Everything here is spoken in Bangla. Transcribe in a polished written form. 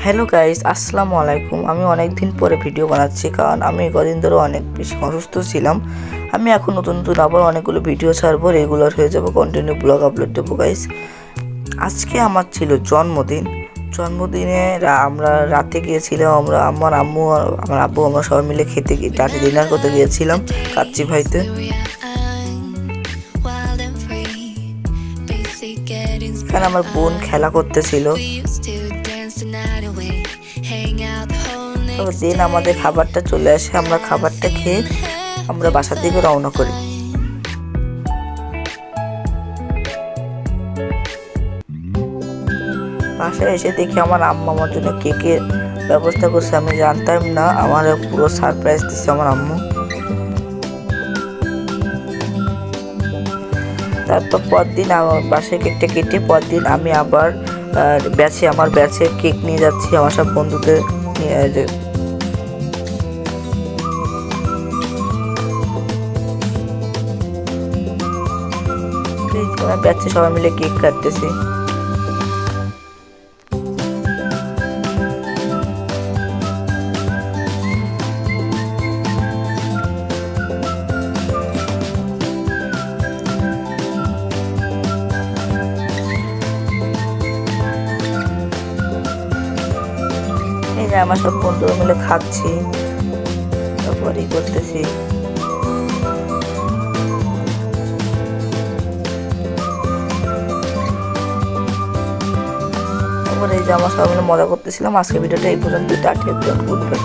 হ্যালো গাইস, আসসালামু আলাইকুম। আমি অনেক দিন পরে ভিডিও বানাচ্ছি কারণ আমি কদিন ধরে অনেক বেশি অসুস্থ ছিলাম। আমি এখন নতুন নতুন আবার অনেকগুলো ভিডিও ছাড়বো, রেগুলার হয়ে যাবো, কন্টিনিউ ব্লগ আপলোড দেবো গাইস। আজকে আমার ছিল জন্মদিনে আমরা রাতে গিয়েছিলাম, আমার আম্মু আর আমার আব্বু আমরা সবাই মিলে রাতে ডিনার করতে গিয়েছিলাম কাচ্চি ভাইতে। এখানে আমার বোন খেলা করতেছিল। দিন আমাদের খাবারটা চলে আসে, আমরা খাবারটা খেয়ে আমরা বাসার দিকে রওনা করি। বাসায় এসে দেখি আমার আম্মু আমার জন্য কেকের ব্যবস্থা করছে। আমি জানতাম না, আমার পুরো সারপ্রাইজ দিচ্ছে আমার আম্মু। তারপর পরদিন আমার বাসায় কেকটা কেটে পরদিন আমি আবার আমার ব্যাচে কেক নিয়ে যাচ্ছি আমার সব বন্ধুদের নিয়ে। ব্যাচে সবাই মিলে কেক কাটতেছি। এই যে আমার সব বন্ধুরা মিলে খাচ্ছি, তারপর করতেছি। তারপরে এই যে আমার সবাই মিলে মজা করতেছিলাম। আজকে ভিডিওটা এই পর্যন্ত। Tata, good bye.